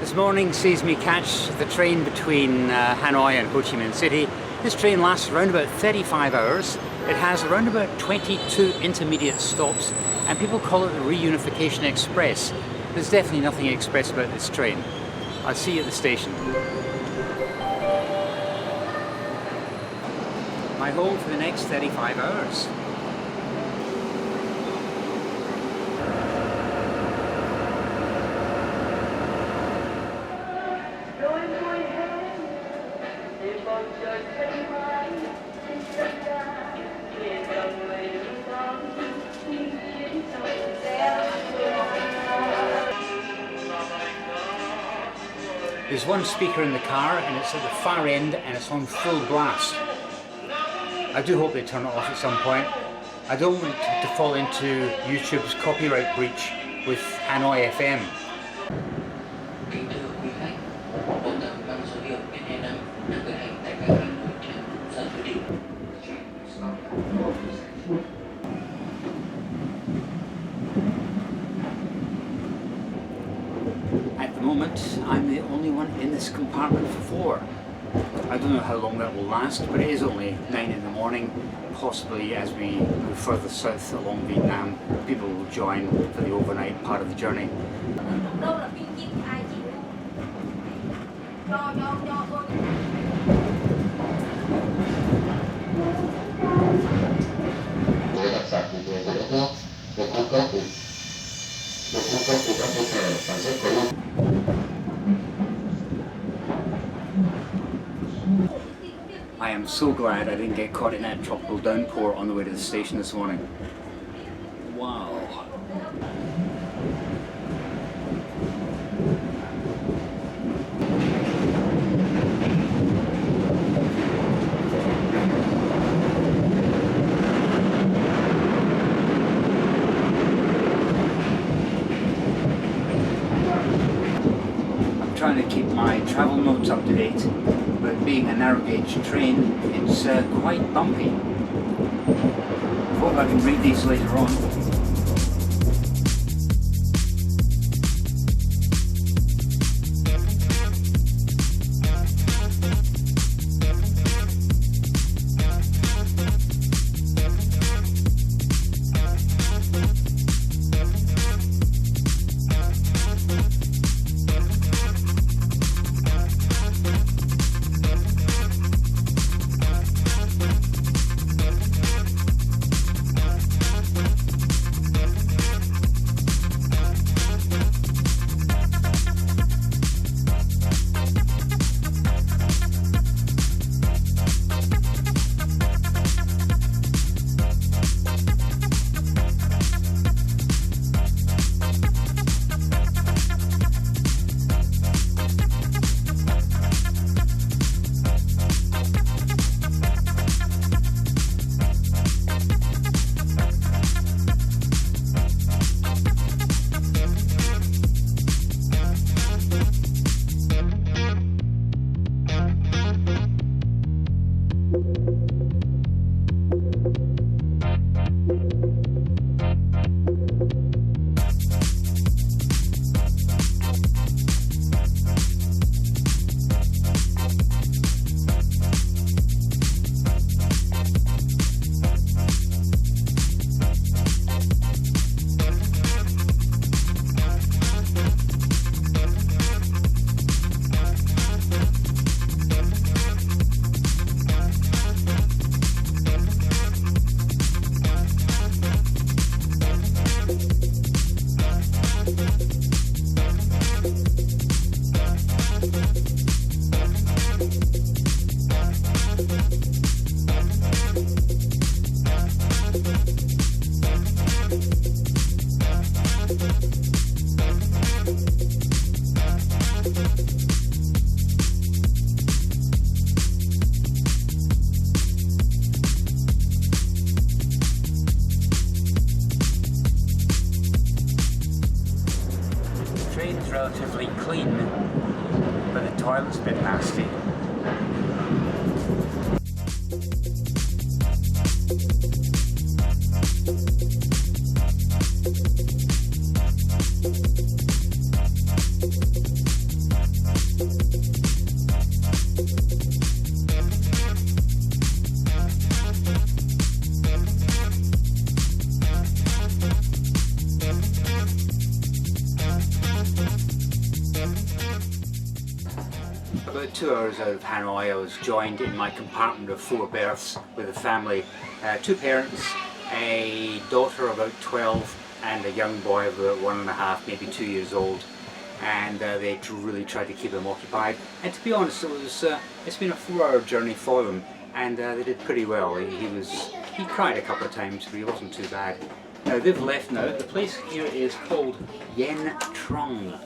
This morning sees me catch the train between Hanoi and Ho Chi Minh City. This train lasts around about 35 hours. It has around about 22 intermediate stops and people call it the Reunification Express. There's definitely nothing express about this train. I'll see you at the station. My home for the next 35 hours. There's one speaker in the car and it's at the far end and it's on full blast. I do hope they turn it off at some point. I don't want to fall into YouTube's copyright breach with Hanoi FM. At the moment, I'm the only one in this compartment for 4. I don't know how long that will last, but it is only 9 in the morning. Possibly as we move further south along Vietnam, people will join for the overnight part of the journey. I am so glad I didn't get caught in that tropical downpour on the way to the station this morning. Wow. I'm trying to keep my travel notes up to date. But being a narrow gauge train, it's quite bumpy. I hope I can read these later on. Relatively clean, but the toilet's a bit nasty. about 2 hours out of Hanoi, I was joined in my compartment of 4 berths with a family, 2 parents, a daughter about 12 and a young boy of about 1.5, maybe 2 years old, and they really tried to keep him occupied. And to be honest, it's been a 4-hour journey for them, and they did pretty well. He cried a couple of times, but he wasn't too bad. Now they've left now. The place here is called Yen Trung.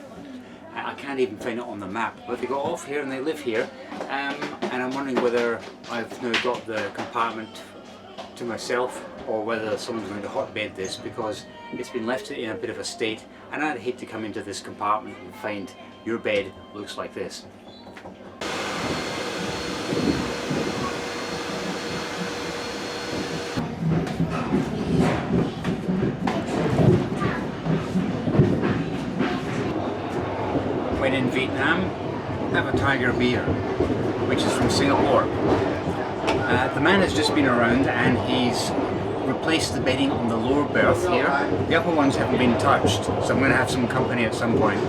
I can't even find it on the map, but they got off here and they live here, and I'm wondering whether I've now got the compartment to myself or whether someone's going to hotbed this, because it's been left in a bit of a state, and I'd hate to come into this compartment and find your bed looks like this. When in Vietnam, have a tiger beer, which is from Singapore. The man has just been around and he's replaced the bedding on the lower berth here. The upper ones haven't been touched, so I'm going to have some company at some point.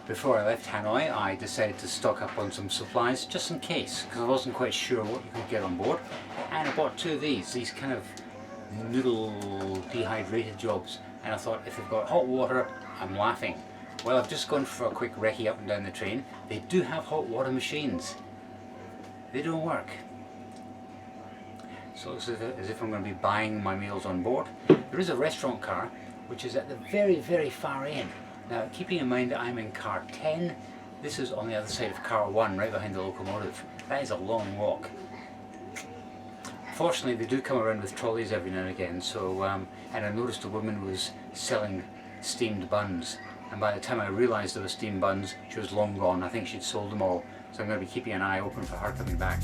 Before I left Hanoi, I decided to stock up on some supplies just in case, because I wasn't quite sure what you could get on board, and I bought 2 of these kind of noodle dehydrated jobs, and I thought if they've got hot water, I'm laughing. Well, I've just gone for a quick recce up and down the train. They do have hot water machines. They don't work. So it looks as if I'm going to be buying my meals on board. There is a restaurant car, which is at the very, very far end. Now, keeping in mind that I'm in car 10, this is on the other side of car 1, right behind the locomotive. That is a long walk. Fortunately, they do come around with trolleys every now and again, so, and I noticed a woman was selling steamed buns, and by the time I realised there were steamed buns, she was long gone. I think she'd sold them all, so I'm going to be keeping an eye open for her coming back.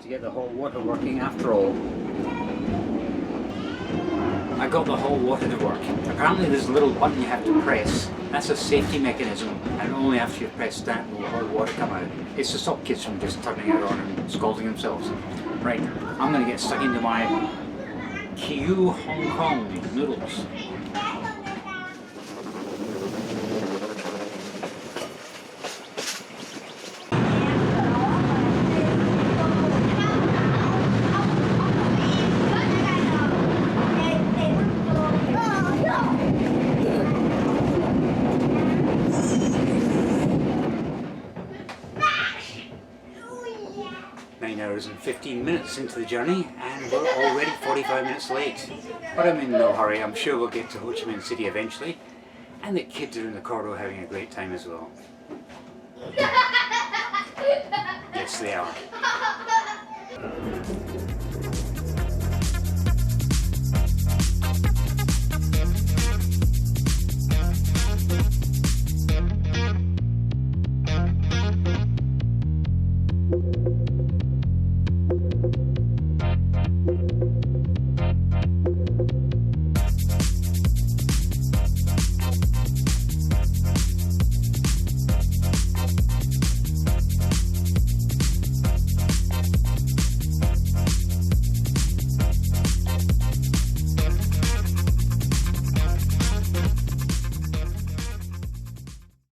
To get the hot water working after all. I got the hot water to work. Apparently there's a little button you have to press. That's a safety mechanism, and only after you've pressed that will the hot water come out. It's to stop kids from just turning it on and scalding themselves. Right, I'm going to get stuck into my Kiu Hong Kong noodles. 9 hours and 15 minutes into the journey and we're already 45 minutes late. But I'm in no hurry, I'm sure we'll get to Ho Chi Minh City eventually. And the kids are in the corridor having a great time as well. Yes, they are.